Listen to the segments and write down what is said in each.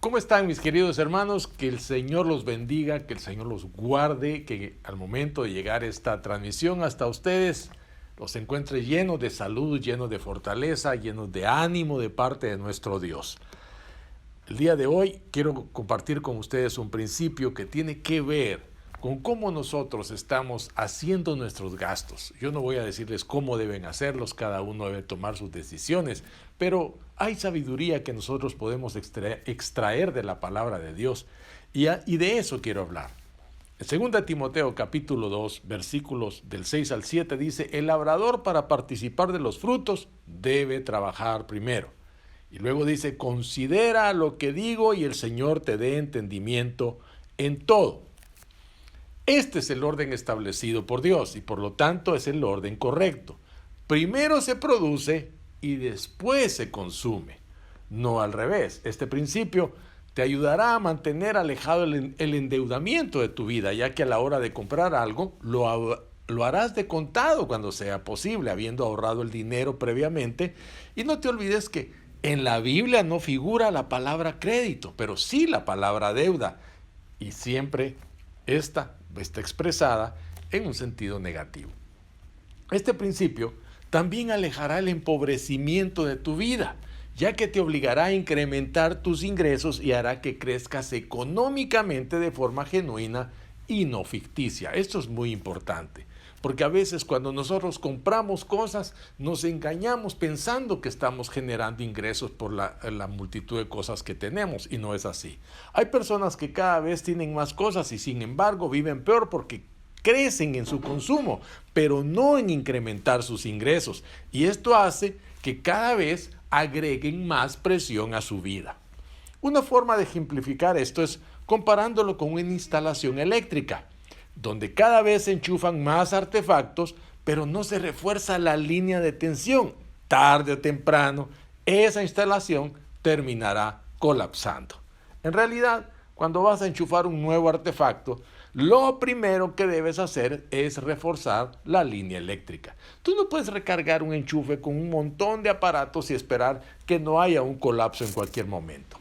¿Cómo están mis queridos hermanos? Que el Señor los bendiga, que el Señor los guarde, que al momento de llegar esta transmisión hasta ustedes los encuentre llenos de salud, llenos de fortaleza, llenos de ánimo de parte de nuestro Dios. El día de hoy quiero compartir con ustedes un principio que tiene que ver con cómo nosotros estamos haciendo nuestros gastos. Yo no voy a decirles cómo deben hacerlos, cada uno debe tomar sus decisiones, pero hay sabiduría que nosotros podemos extraer de la palabra de Dios y de eso quiero hablar. En 2 Timoteo capítulo 2, versículos del 6 al 7 dice: el labrador para participar de los frutos debe trabajar primero. Y luego dice: considera lo que digo y el Señor te dé entendimiento en todo. Este es el orden establecido por Dios y por lo tanto es el orden correcto. Primero se produce y después se consume, no al revés. Este principio te ayudará a mantener alejado el endeudamiento de tu vida, ya que a la hora de comprar algo lo harás de contado cuando sea posible, habiendo ahorrado el dinero previamente. Y no te olvides que en la Biblia no figura la palabra crédito, pero sí la palabra deuda, y siempre esta está expresada en un sentido negativo. Este principio también alejará el empobrecimiento de tu vida, ya que te obligará a incrementar tus ingresos y hará que crezcas económicamente de forma genuina y no ficticia. Esto es muy importante, porque a veces cuando nosotros compramos cosas nos engañamos pensando que estamos generando ingresos por la multitud de cosas que tenemos, y no es así. Hay personas que cada vez tienen más cosas y sin embargo viven peor porque crecen en su consumo, pero no en incrementar sus ingresos, y esto hace que cada vez agreguen más presión a su vida. Una forma de ejemplificar esto es comparándolo con una instalación eléctrica, donde cada vez se enchufan más artefactos, pero no se refuerza la línea de tensión. Tarde o temprano, esa instalación terminará colapsando. En realidad, cuando vas a enchufar un nuevo artefacto, lo primero que debes hacer es reforzar la línea eléctrica. Tú no puedes recargar un enchufe con un montón de aparatos y esperar que no haya un colapso en cualquier momento.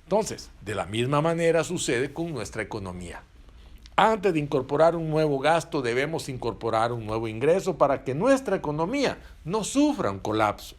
Entonces, de la misma manera sucede con nuestra economía. Antes de incorporar un nuevo gasto, debemos incorporar un nuevo ingreso para que nuestra economía no sufra un colapso.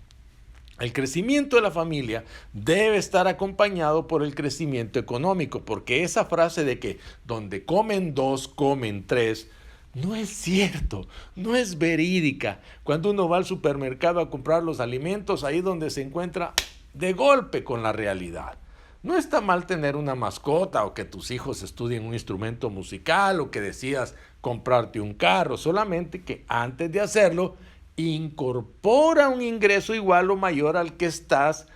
El crecimiento de la familia debe estar acompañado por el crecimiento económico, porque esa frase de que donde comen dos, comen tres, no es cierto, no es verídica. Cuando uno va al supermercado a comprar los alimentos, ahí es donde se encuentra de golpe con la realidad. No está mal tener una mascota o que tus hijos estudien un instrumento musical o que decidas comprarte un carro, solamente que antes de hacerlo, incorpora un ingreso igual o mayor al que estas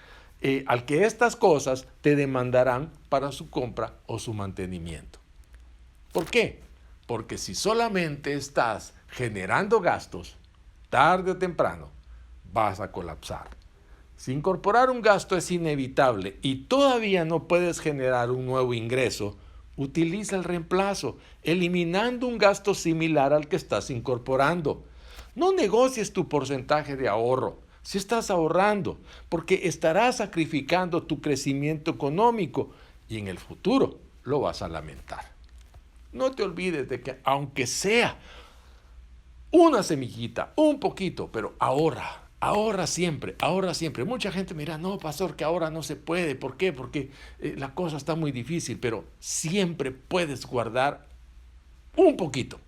cosas te demandarán para su compra o su mantenimiento. ¿Por qué? Porque si solamente estás generando gastos, tarde o temprano vas a colapsar. Si incorporar un gasto es inevitable y todavía no puedes generar un nuevo ingreso, utiliza el reemplazo, eliminando un gasto similar al que estás incorporando. No negocies tu porcentaje de ahorro si estás ahorrando, porque estarás sacrificando tu crecimiento económico y en el futuro lo vas a lamentar. No te olvides de que aunque sea una semillita, un poquito, pero ahorra siempre, ahorra siempre. Mucha gente me dirá: no, pastor, que ahora no se puede. ¿Por qué? Porque la cosa está muy difícil, pero siempre puedes guardar un poquito.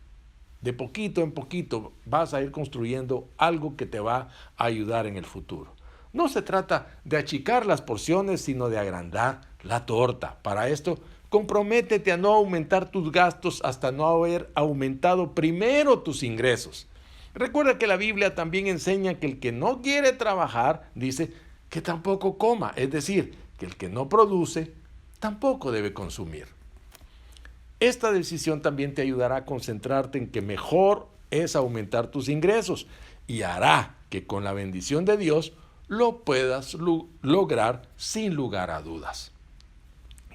De poquito en poquito vas a ir construyendo algo que te va a ayudar en el futuro. No se trata de achicar las porciones, sino de agrandar la torta. Para esto, comprométete a no aumentar tus gastos hasta no haber aumentado primero tus ingresos. Recuerda que la Biblia también enseña que el que no quiere trabajar, dice que tampoco coma. Es decir, que el que no produce, tampoco debe consumir. Esta decisión también te ayudará a concentrarte en que mejor es aumentar tus ingresos y hará que con la bendición de Dios lo puedas lograr sin lugar a dudas.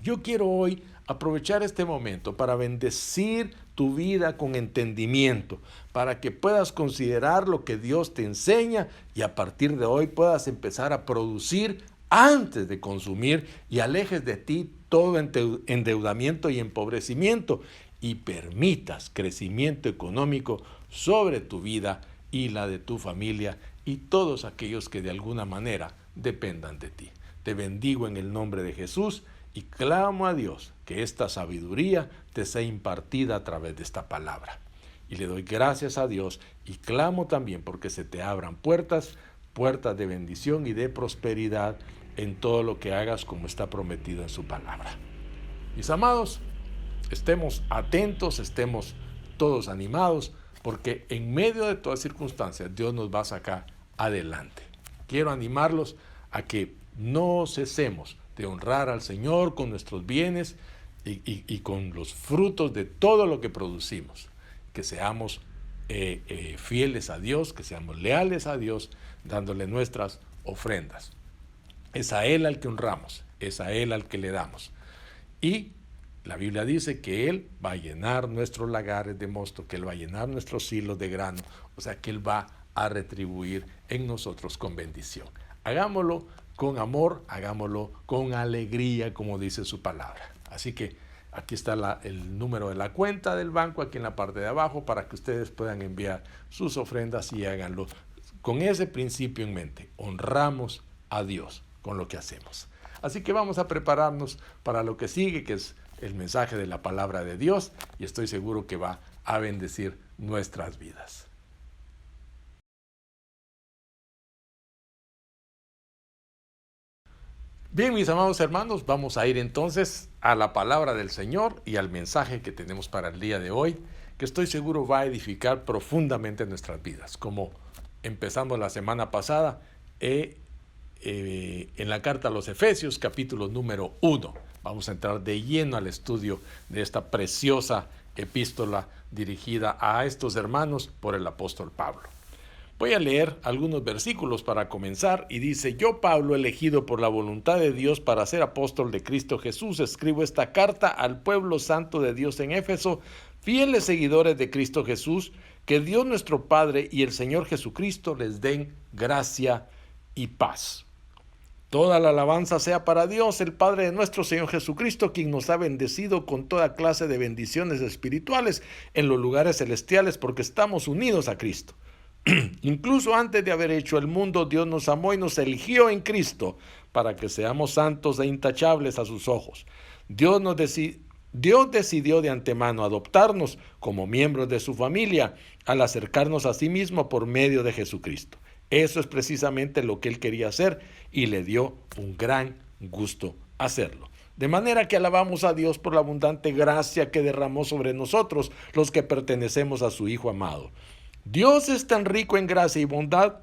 Yo quiero hoy aprovechar este momento para bendecir tu vida con entendimiento, para que puedas considerar lo que Dios te enseña y a partir de hoy puedas empezar a producir antes de consumir y alejes de ti todo endeudamiento y empobrecimiento y permitas crecimiento económico sobre tu vida y la de tu familia y todos aquellos que de alguna manera dependan de ti. Te bendigo en el nombre de Jesús y clamo a Dios que esta sabiduría te sea impartida a través de esta palabra. Y le doy gracias a Dios y clamo también porque se te abran puertas de bendición y de prosperidad en todo lo que hagas como está prometido en su palabra. Mis amados, estemos atentos, estemos todos animados, porque en medio de todas circunstancias Dios nos va a sacar adelante. Quiero animarlos a que no cesemos de honrar al Señor con nuestros bienes y con los frutos de todo lo que producimos. Que seamos fieles a Dios, que seamos leales a Dios, dándole nuestras ofrendas. Es a Él al que honramos, es a Él al que le damos. Y la Biblia dice que Él va a llenar nuestros lagares de mosto, que Él va a llenar nuestros hilos de grano, o sea que Él va a retribuir en nosotros con bendición. Hagámoslo con amor, hagámoslo con alegría, como dice su palabra. Así que aquí está el número de la cuenta del banco, aquí en la parte de abajo, para que ustedes puedan enviar sus ofrendas y háganlo con ese principio en mente. Honramos a Dios con lo que hacemos. Así que vamos a prepararnos para lo que sigue, que es el mensaje de la palabra de Dios, y estoy seguro que va a bendecir nuestras vidas. Bien, mis amados hermanos, vamos a ir entonces a la palabra del Señor y al mensaje que tenemos para el día de hoy, que estoy seguro va a edificar profundamente nuestras vidas. Como empezamos la semana pasada, en la carta a los Efesios, capítulo número 1. Vamos a entrar de lleno al estudio de esta preciosa epístola dirigida a estos hermanos por el apóstol Pablo. Voy a leer algunos versículos para comenzar y dice: Yo, Pablo, elegido por la voluntad de Dios para ser apóstol de Cristo Jesús, escribo esta carta al pueblo santo de Dios en Éfeso, fieles seguidores de Cristo Jesús, que Dios nuestro Padre y el Señor Jesucristo les den gracia y paz. Toda la alabanza sea para Dios, el Padre de nuestro Señor Jesucristo, quien nos ha bendecido con toda clase de bendiciones espirituales en los lugares celestiales, porque estamos unidos a Cristo. Incluso antes de haber hecho el mundo, Dios nos amó y nos eligió en Cristo para que seamos santos e intachables a sus ojos. Dios decidió de antemano adoptarnos como miembros de su familia al acercarnos a sí mismo por medio de Jesucristo. Eso es precisamente lo que Él quería hacer y le dio un gran gusto hacerlo. De manera que alabamos a Dios por la abundante gracia que derramó sobre nosotros, los que pertenecemos a su Hijo amado. Dios es tan rico en gracia y bondad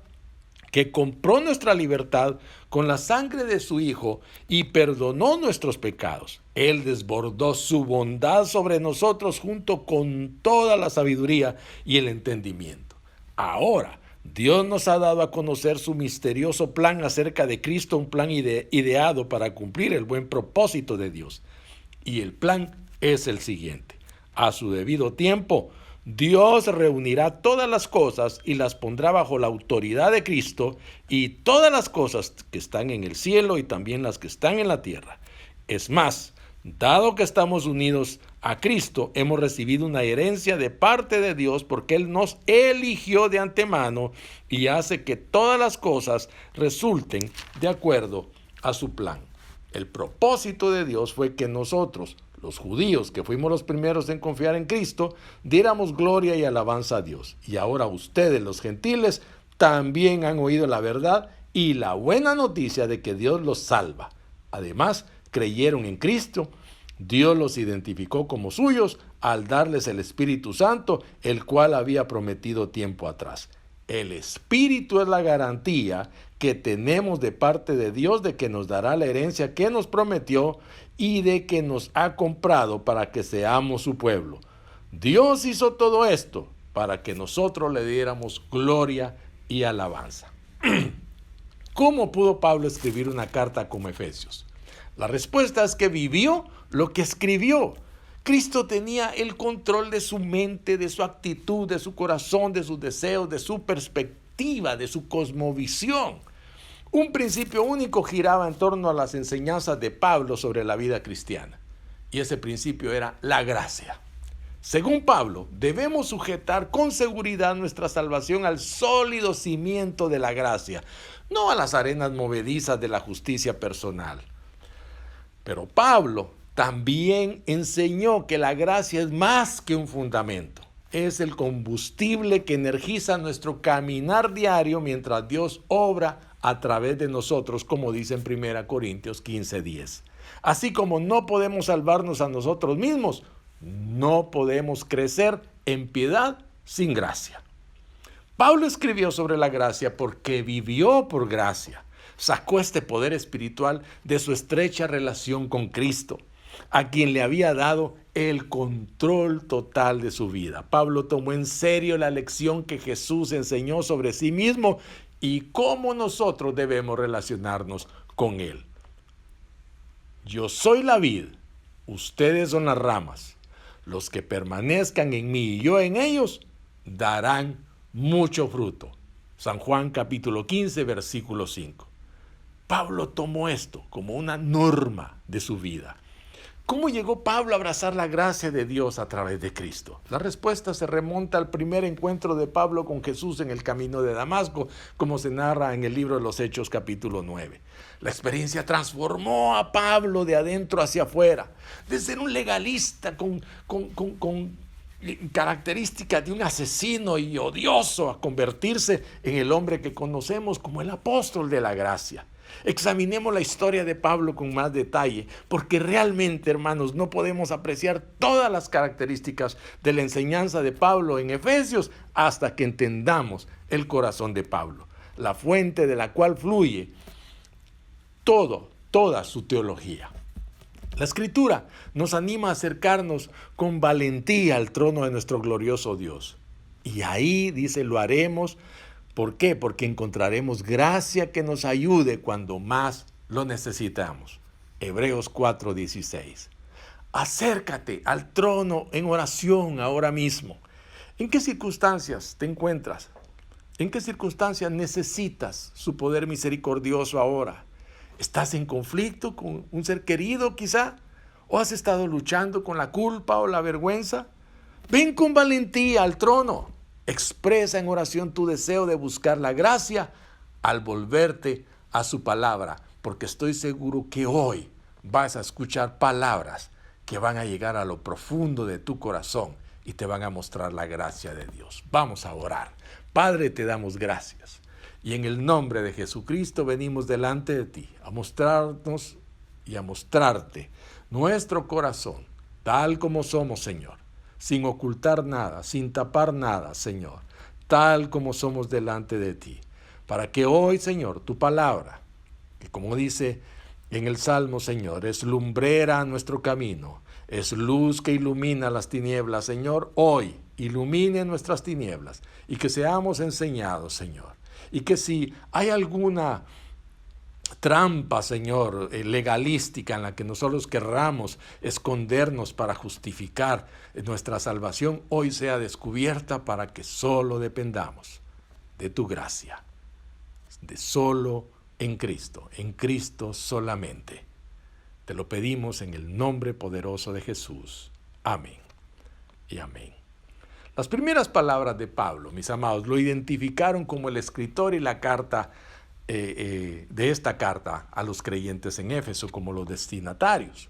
que compró nuestra libertad con la sangre de su Hijo y perdonó nuestros pecados. Él desbordó su bondad sobre nosotros junto con toda la sabiduría y el entendimiento. Ahora, Dios nos ha dado a conocer su misterioso plan acerca de Cristo, un plan ideado para cumplir el buen propósito de Dios. Y el plan es el siguiente: a su debido tiempo, Dios reunirá todas las cosas y las pondrá bajo la autoridad de Cristo, y todas las cosas que están en el cielo y también las que están en la tierra. Es más, dado que estamos unidos a Cristo, hemos recibido una herencia de parte de Dios porque Él nos eligió de antemano y hace que todas las cosas resulten de acuerdo a su plan. El propósito de Dios fue que nosotros, los judíos, que fuimos los primeros en confiar en Cristo, diéramos gloria y alabanza a Dios. Y ahora ustedes, los gentiles, también han oído la verdad y la buena noticia de que Dios los salva. Además, creyeron en Cristo. Dios los identificó como suyos al darles el Espíritu Santo, el cual había prometido tiempo atrás. El Espíritu es la garantía que tenemos de parte de Dios de que nos dará la herencia que nos prometió y de que nos ha comprado para que seamos su pueblo. Dios hizo todo esto para que nosotros le diéramos gloria y alabanza. ¿Cómo pudo Pablo escribir una carta como Efesios? La respuesta es que vivió lo que escribió. Cristo tenía el control de su mente, de su actitud, de su corazón, de sus deseos, de su perspectiva, de su cosmovisión. Un principio único giraba en torno a las enseñanzas de Pablo sobre la vida cristiana. Y ese principio era la gracia. Según Pablo, debemos sujetar con seguridad nuestra salvación al sólido cimiento de la gracia, no a las arenas movedizas de la justicia personal. Pero Pablo también enseñó que la gracia es más que un fundamento. Es el combustible que energiza nuestro caminar diario mientras Dios obra a través de nosotros, como dice en 1 Corintios 15:10. Así como no podemos salvarnos a nosotros mismos, no podemos crecer en piedad sin gracia. Pablo escribió sobre la gracia porque vivió por gracia. Sacó este poder espiritual de su estrecha relación con Cristo, a quien le había dado el control total de su vida. Pablo tomó en serio la lección que Jesús enseñó sobre sí mismo y cómo nosotros debemos relacionarnos con Él. Yo soy la vid, ustedes son las ramas. Los que permanezcan en mí y yo en ellos, darán mucho fruto. San Juan capítulo 15, versículo 5. Pablo tomó esto como una norma de su vida. ¿Cómo llegó Pablo a abrazar la gracia de Dios a través de Cristo? La respuesta se remonta al primer encuentro de Pablo con Jesús en el camino de Damasco, como se narra en el libro de los Hechos capítulo 9. La experiencia transformó a Pablo de adentro hacia afuera, de ser un legalista con características de un asesino y odioso a convertirse en el hombre que conocemos como el apóstol de la gracia. Examinemos la historia de Pablo con más detalle, porque realmente, hermanos, no podemos apreciar todas las características de la enseñanza de Pablo en Efesios hasta que entendamos el corazón de Pablo, la fuente de la cual fluye toda su teología. La Escritura nos anima a acercarnos con valentía al trono de nuestro glorioso Dios. Y ahí, dice, lo haremos. ¿Por qué? Porque encontraremos gracia que nos ayude cuando más lo necesitamos. Hebreos 4:16. Acércate al trono en oración ahora mismo. ¿En qué circunstancias te encuentras? ¿En qué circunstancias necesitas su poder misericordioso ahora? ¿Estás en conflicto con un ser querido quizá? ¿O has estado luchando con la culpa o la vergüenza? Ven con valentía al trono. Expresa en oración tu deseo de buscar la gracia al volverte a su palabra, porque estoy seguro que hoy vas a escuchar palabras que van a llegar a lo profundo de tu corazón y te van a mostrar la gracia de Dios. Vamos a orar. Padre, te damos gracias. Y en el nombre de Jesucristo venimos delante de ti a mostrarnos y a mostrarte nuestro corazón, tal como somos, Señor. Sin ocultar nada, sin tapar nada, Señor, tal como somos delante de ti, para que hoy, Señor, tu palabra, que como dice en el Salmo, Señor, es lumbrera a nuestro camino, es luz que ilumina las tinieblas, Señor, hoy ilumine nuestras tinieblas y que seamos enseñados, Señor, y que si hay alguna trampa, Señor, legalística en la que nosotros querramos escondernos para justificar nuestra salvación, hoy sea descubierta para que solo dependamos de tu gracia, de solo en Cristo solamente. Te lo pedimos en el nombre poderoso de Jesús. Amén y amén. Las primeras palabras de Pablo, mis amados, lo identificaron como el escritor y la carta de esta carta a los creyentes en Éfeso como los destinatarios.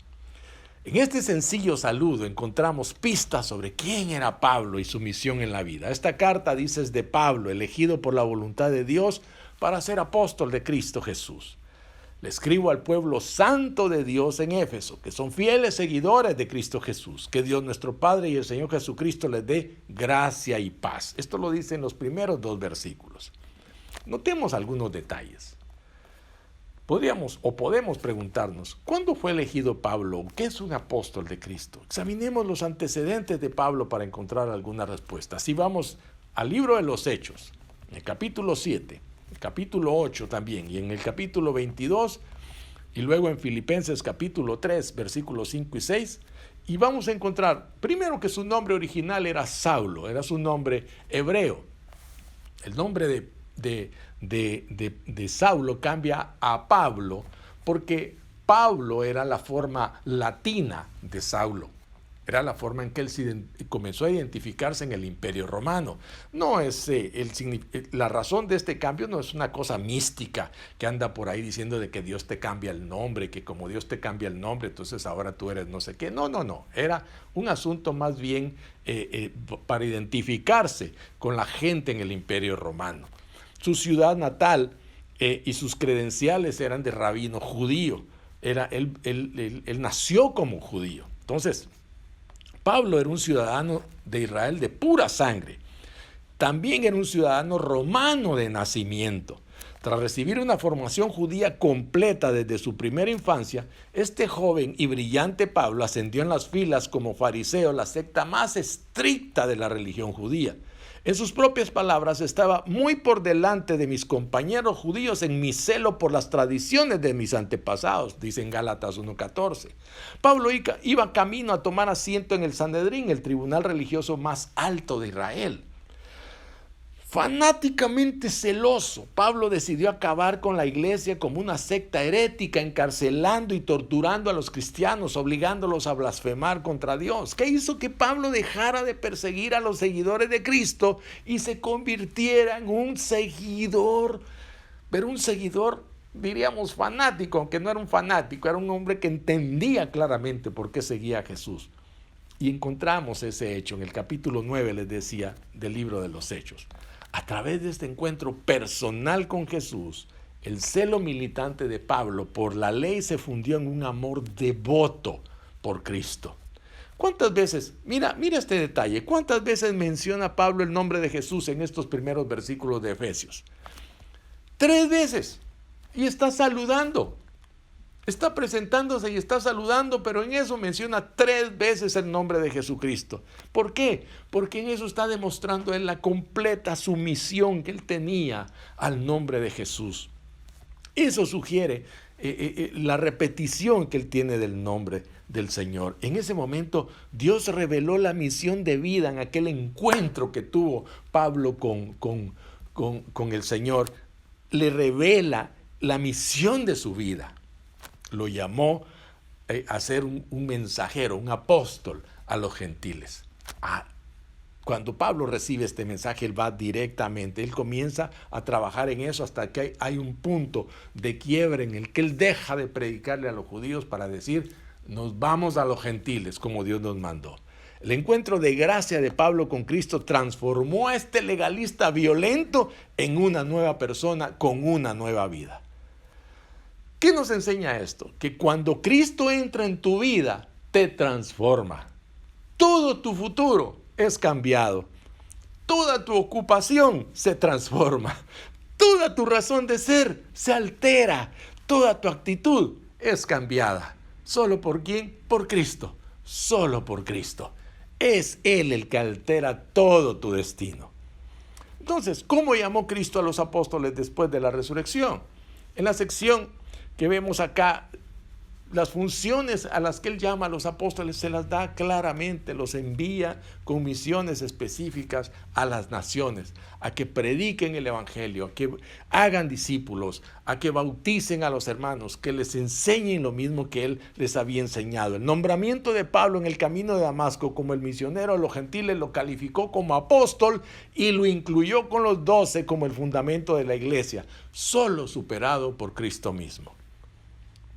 En este sencillo saludo encontramos pistas sobre quién era Pablo y su misión en la vida. Esta carta dice es de Pablo, elegido por la voluntad de Dios para ser apóstol de Cristo Jesús. Le escribo al pueblo santo de Dios en Éfeso, que son fieles seguidores de Cristo Jesús. Que Dios nuestro Padre y el Señor Jesucristo les dé gracia y paz. Esto lo dice en los primeros 2 versículos. Notemos algunos detalles. Podemos preguntarnos, ¿cuándo fue elegido Pablo? ¿Qué es un apóstol de Cristo? Examinemos los antecedentes de Pablo para encontrar alguna respuesta. Si vamos al libro de los Hechos, en el capítulo 7, el capítulo 8 también, y en el capítulo 22, y luego en Filipenses capítulo 3, versículos 5 y 6, y vamos a encontrar, primero que su nombre original era Saulo, era su nombre hebreo. El nombre de Saulo cambia a Pablo, porque Pablo era la forma latina de Saulo. Era la forma en que él comenzó a identificarse en el Imperio Romano. No es la razón de este cambio no es una cosa mística que anda por ahí diciendo de que Dios te cambia el nombre, que como Dios te cambia el nombre, entonces ahora tú eres no sé qué. No, no, no. Era un asunto más bien para identificarse con la gente en el Imperio Romano. Su ciudad natal y sus credenciales eran de rabino judío. Él nació como judío. Entonces, Pablo era un ciudadano de Israel de pura sangre. También era un ciudadano romano de nacimiento. Tras recibir una formación judía completa desde su primera infancia, este joven y brillante Pablo ascendió en las filas como fariseo, la secta más estricta de la religión judía. En sus propias palabras, estaba muy por delante de mis compañeros judíos en mi celo por las tradiciones de mis antepasados, dice en Gálatas 1:14. Pablo iba camino a tomar asiento en el Sanedrín, el tribunal religioso más alto de Israel. Fanáticamente celoso, Pablo decidió acabar con la iglesia como una secta herética, encarcelando y torturando a los cristianos, obligándolos a blasfemar contra Dios. ¿Qué hizo que Pablo dejara de perseguir a los seguidores de Cristo y se convirtiera en un seguidor? Pero un seguidor, diríamos, fanático, aunque no era un fanático, era un hombre que entendía claramente por qué seguía a Jesús. Y encontramos ese hecho en el capítulo 9, les decía, del libro de los Hechos. A través de este encuentro personal con Jesús, el celo militante de Pablo por la ley se fundió en un amor devoto por Cristo. ¿Cuántas veces, mira este detalle, cuántas veces menciona Pablo el nombre de Jesús en estos primeros versículos de Efesios? 3 veces. Y está saludando. Está presentándose y está saludando, pero en eso menciona 3 veces el nombre de Jesucristo. ¿Por qué? Porque en eso está demostrando él la completa sumisión que él tenía al nombre de Jesús. Eso sugiere la repetición que él tiene del nombre del Señor. En ese momento Dios reveló la misión de vida en aquel encuentro que tuvo Pablo con el Señor. Le revela la misión de su vida. Lo llamó a ser un mensajero, un apóstol a los gentiles. Cuando Pablo recibe este mensaje, él va directamente, él comienza a trabajar en eso hasta que hay un punto de quiebre en el que él deja de predicarle a los judíos para decir, nos vamos a los gentiles como Dios nos mandó. El encuentro de gracia de Pablo con Cristo transformó a este legalista violento en una nueva persona con una nueva vida. ¿Qué nos enseña esto? Que cuando Cristo entra en tu vida, te transforma. Todo tu futuro es cambiado. Toda tu ocupación se transforma. Toda tu razón de ser se altera. Toda tu actitud es cambiada. ¿Solo por quién? Por Cristo. Solo por Cristo. Es Él el que altera todo tu destino. Entonces, ¿cómo llamó Cristo a los apóstoles después de la resurrección? En la sección que vemos acá, las funciones a las que él llama a los apóstoles se las da claramente, los envía con misiones específicas a las naciones, a que prediquen el evangelio, a que hagan discípulos, a que bauticen a los hermanos, que les enseñen lo mismo que él les había enseñado. El nombramiento de Pablo en el camino de Damasco como el misionero a los gentiles lo calificó como apóstol y lo incluyó con los 12 como el fundamento de la iglesia, solo superado por Cristo mismo.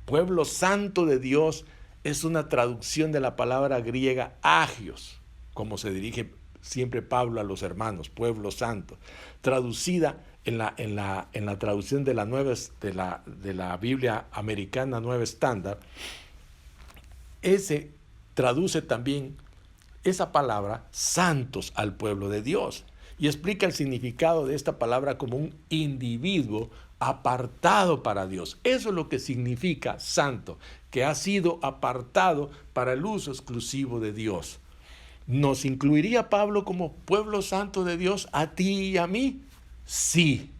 Pueblo santo de Dios es una traducción de la palabra griega agios, como se dirige siempre Pablo a los hermanos, pueblo santo, traducida en la traducción de la Biblia americana Nueva Estándar. Ese traduce también esa palabra santos al pueblo de Dios y explica el significado de esta palabra como un individuo apartado para Dios. Eso es lo que significa santo, que ha sido apartado para el uso exclusivo de Dios. ¿Nos incluiría Pablo como pueblo santo de Dios a ti y a mí? Sí,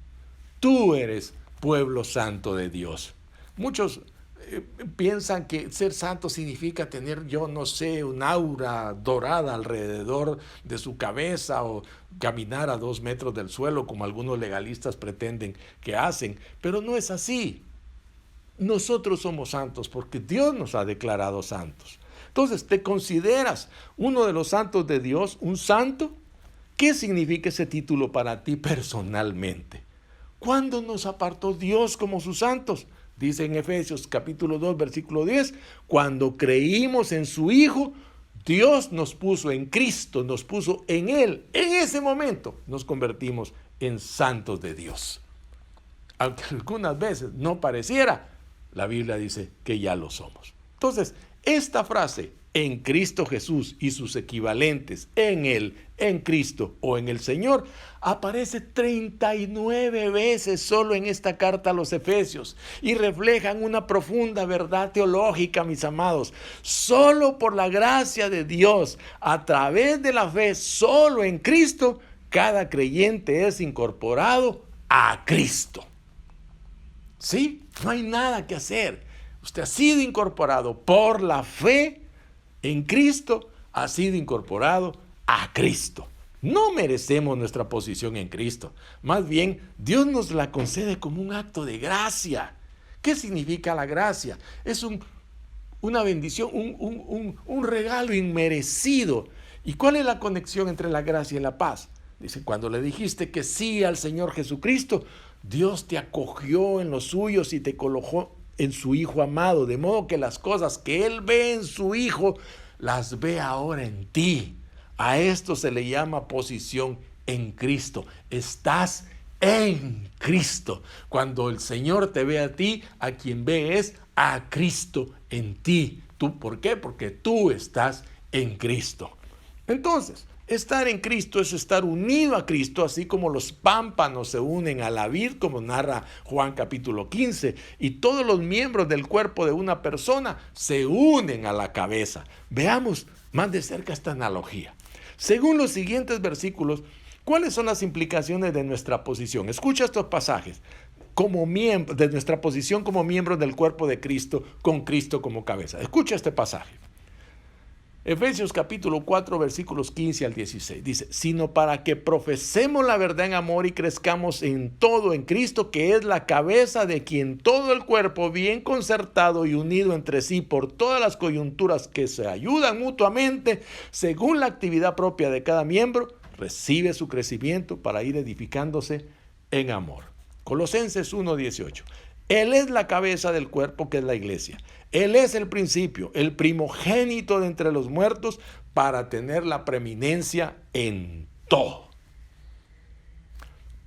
tú eres pueblo santo de Dios. Muchos piensan que ser santo significa tener, yo no sé, un aura dorada alrededor de su cabeza o caminar a 2 metros del suelo como algunos legalistas pretenden que hacen, pero no es así. Nosotros somos santos porque Dios nos ha declarado santos. Entonces, ¿te consideras uno de los santos de Dios, un santo? ¿Qué significa ese título para ti personalmente? ¿Cuándo nos apartó Dios como sus santos? Dice en Efesios capítulo 2, versículo 10, cuando creímos en su Hijo, Dios nos puso en Cristo, nos puso en Él. En ese momento nos convertimos en santos de Dios. Aunque algunas veces no pareciera, la Biblia dice que ya lo somos. Entonces, esta frase, en Cristo Jesús y sus equivalentes, en Él, en Cristo o en el Señor, aparece 39 veces solo en esta carta a los Efesios y reflejan una profunda verdad teológica, mis amados. Solo por la gracia de Dios, a través de la fe, solo en Cristo, cada creyente es incorporado a Cristo. ¿Sí? No hay nada que hacer. Usted ha sido incorporado por la fe en Cristo, ha sido incorporado a Cristo. No merecemos nuestra posición en Cristo. Más bien, Dios nos la concede como un acto de gracia. ¿Qué significa la gracia? Es una bendición, un regalo inmerecido. ¿Y cuál es la conexión entre la gracia y la paz? Dice, cuando le dijiste que sí al Señor Jesucristo, Dios te acogió en los suyos y te colocó en su Hijo amado, de modo que las cosas que Él ve en su Hijo, las ve ahora en ti. A esto se le llama posición en Cristo. Estás en Cristo. Cuando el Señor te ve a ti, a quien ve es a Cristo en ti. ¿Tú por qué? Porque tú estás en Cristo. Entonces, estar en Cristo es estar unido a Cristo, así como los pámpanos se unen a la vid, como narra Juan capítulo 15, y todos los miembros del cuerpo de una persona se unen a la cabeza. Veamos más de cerca esta analogía. Según los siguientes versículos, ¿cuáles son las implicaciones de nuestra posición? Escucha estos pasajes. De nuestra posición como miembros del cuerpo de Cristo, con Cristo como cabeza. Escucha este pasaje. Efesios capítulo 4, versículos 15 al 16. Dice, sino para que profesemos la verdad en amor y crezcamos en todo en Cristo, que es la cabeza, de quien todo el cuerpo, bien concertado y unido entre sí por todas las coyunturas que se ayudan mutuamente, según la actividad propia de cada miembro, recibe su crecimiento para ir edificándose en amor. Colosenses 1, 18. Él es la cabeza del cuerpo, que es la iglesia. Él es el principio, el primogénito de entre los muertos, para tener la preeminencia en todo.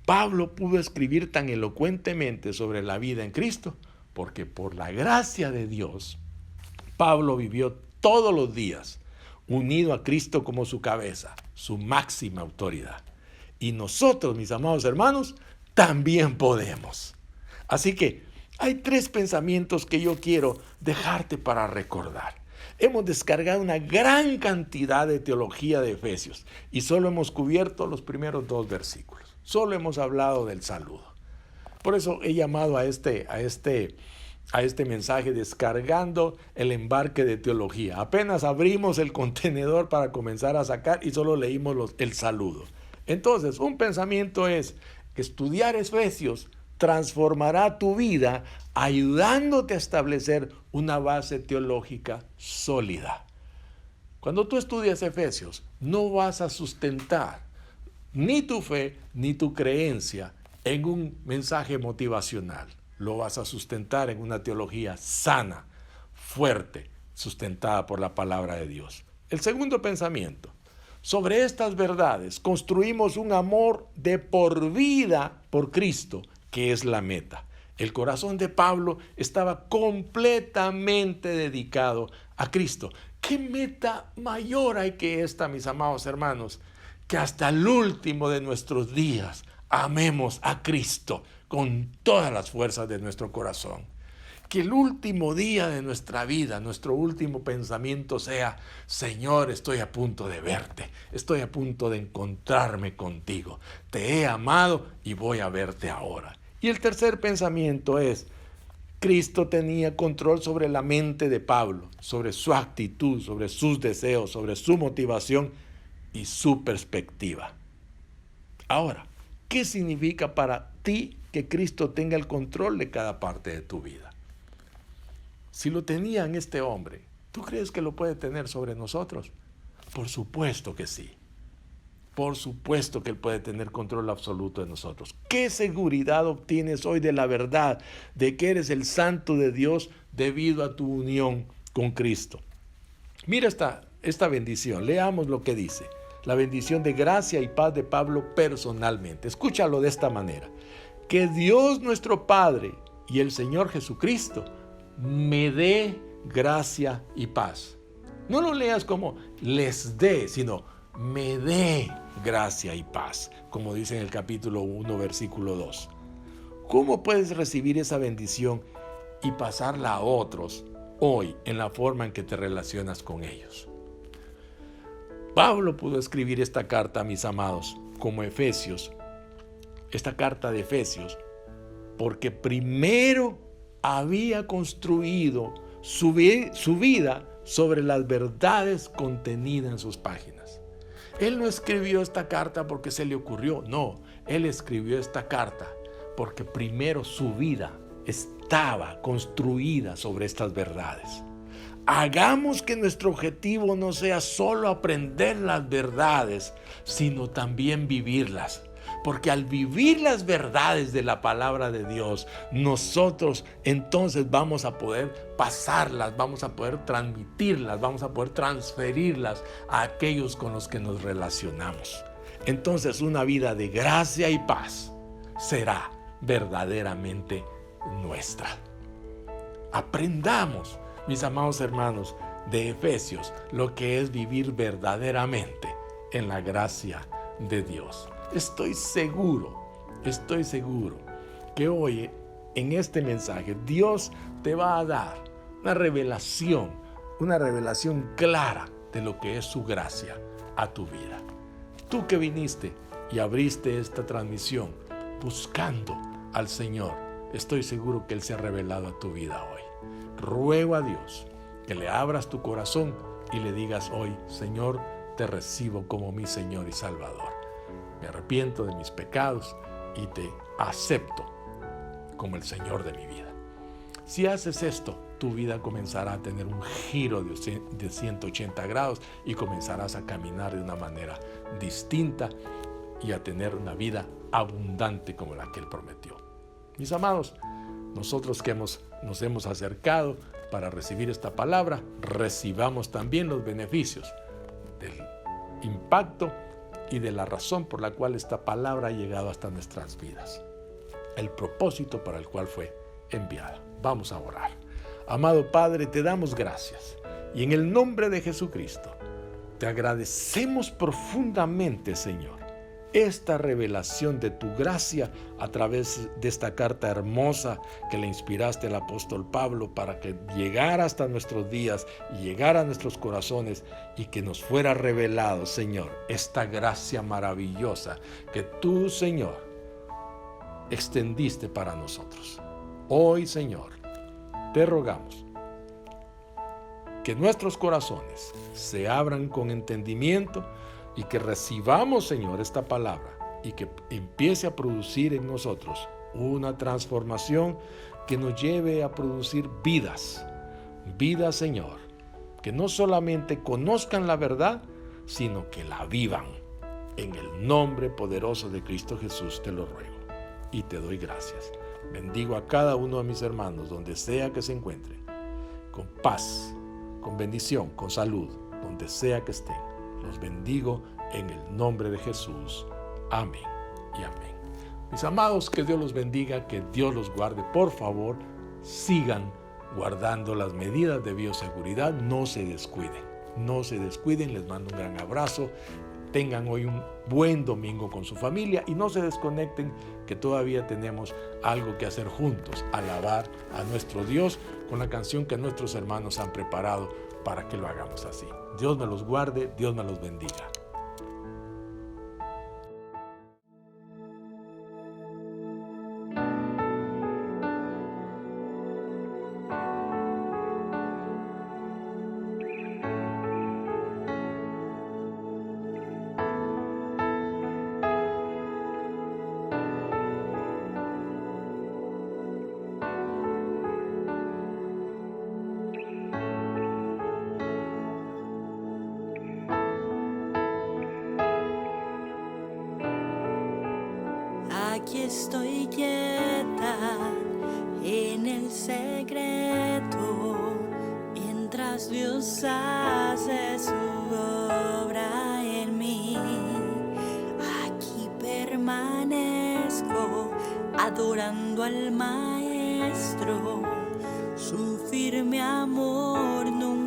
Pablo pudo escribir tan elocuentemente sobre la vida en Cristo, porque por la gracia de Dios, Pablo vivió todos los días unido a Cristo como su cabeza, su máxima autoridad. Y nosotros, mis amados hermanos, también podemos. Así que hay 3 pensamientos que yo quiero dejarte para recordar. Hemos descargado una gran cantidad de teología de Efesios y solo hemos cubierto los primeros 2 versículos. Solo hemos hablado del saludo. Por eso he llamado a este mensaje descargando el embarque de teología. Apenas abrimos el contenedor para comenzar a sacar y solo leímos el saludo. Entonces, un pensamiento es que estudiar Efesios transformará tu vida ayudándote a establecer una base teológica sólida. Cuando tú estudias Efesios, no vas a sustentar ni tu fe ni tu creencia en un mensaje motivacional. Lo vas a sustentar en una teología sana, fuerte, sustentada por la palabra de Dios. El segundo pensamiento. Sobre estas verdades construimos un amor de por vida por Cristo, que es la meta. El corazón de Pablo estaba completamente dedicado a Cristo. ¿Qué meta mayor hay que esta, mis amados hermanos? Que hasta el último de nuestros días amemos a Cristo con todas las fuerzas de nuestro corazón. Que el último día de nuestra vida, nuestro último pensamiento sea: Señor, estoy a punto de verte, estoy a punto de encontrarme contigo. Te he amado y voy a verte ahora. Y el tercer pensamiento es: Cristo tenía control sobre la mente de Pablo, sobre su actitud, sobre sus deseos, sobre su motivación y su perspectiva. Ahora, ¿qué significa para ti que Cristo tenga el control de cada parte de tu vida? Si lo tenía en este hombre, ¿tú crees que lo puede tener sobre nosotros? Por supuesto que sí. Por supuesto que Él puede tener control absoluto de nosotros. ¿Qué seguridad obtienes hoy de la verdad de que eres el santo de Dios debido a tu unión con Cristo? Mira esta bendición. Leamos lo que dice. La bendición de gracia y paz de Pablo personalmente. Escúchalo de esta manera. Que Dios nuestro Padre y el Señor Jesucristo me dé gracia y paz. No lo leas como les dé, sino me dé gracia y paz, como dice en el capítulo 1, versículo 2. ¿Cómo puedes recibir esa bendición y pasarla a otros hoy en la forma en que te relacionas con ellos? Pablo pudo escribir esta carta, mis amados, como Efesios, esta carta de Efesios, porque primero había construido su vida sobre las verdades contenidas en sus páginas. Él no escribió esta carta porque se le ocurrió, no, él escribió esta carta porque primero su vida estaba construida sobre estas verdades. Hagamos que nuestro objetivo no sea solo aprender las verdades, sino también vivirlas. Porque al vivir las verdades de la palabra de Dios, nosotros entonces vamos a poder pasarlas, vamos a poder transmitirlas, vamos a poder transferirlas a aquellos con los que nos relacionamos. Entonces una vida de gracia y paz será verdaderamente nuestra. Aprendamos, mis amados hermanos, de Efesios, lo que es vivir verdaderamente en la gracia de Dios. Estoy seguro que hoy en este mensaje Dios te va a dar una revelación clara de lo que es su gracia a tu vida. Tú que viniste y abriste esta transmisión buscando al Señor, estoy seguro que Él se ha revelado a tu vida hoy. Ruego a Dios que le abras tu corazón y le digas hoy: Señor, te recibo como mi Señor y Salvador. Me arrepiento de mis pecados y te acepto como el Señor de mi vida. Si haces esto, tu vida comenzará a tener un giro de 180 grados y comenzarás a caminar de una manera distinta y a tener una vida abundante como la que Él prometió. Mis amados, nosotros que nos hemos acercado para recibir esta palabra, recibamos también los beneficios del impacto y de la razón por la cual esta palabra ha llegado hasta nuestras vidas, el propósito para el cual fue enviada. Vamos a orar. Amado Padre, te damos gracias y en el nombre de Jesucristo te agradecemos profundamente, Señor, esta revelación de tu gracia a través de esta carta hermosa que le inspiraste al apóstol Pablo para que llegara hasta nuestros días y llegara a nuestros corazones y que nos fuera revelado, Señor, esta gracia maravillosa que tú, Señor, extendiste para nosotros. Hoy, Señor, te rogamos que nuestros corazones se abran con entendimiento y que recibamos, Señor, esta palabra y que empiece a producir en nosotros una transformación que nos lleve a producir vidas, Señor, que no solamente conozcan la verdad, sino que la vivan. En el nombre poderoso de Cristo Jesús te lo ruego y te doy gracias. Bendigo a cada uno de mis hermanos, donde sea que se encuentren, con paz, con bendición, con salud, donde sea que estén. Los bendigo en el nombre de Jesús. Amén y amén. Mis amados, que Dios los bendiga, que Dios los guarde. Por favor, sigan guardando las medidas de bioseguridad. No se descuiden. Les mando un gran abrazo. Tengan hoy un buen domingo con su familia y no se desconecten, que todavía tenemos algo que hacer juntos. Alabar a nuestro Dios con la canción que nuestros hermanos han preparado para que lo hagamos así. Dios me los guarde, Dios me los bendiga. Aquí estoy quieta en el secreto, mientras Dios hace su obra en mí. Aquí permanezco adorando al Maestro, su firme amor nunca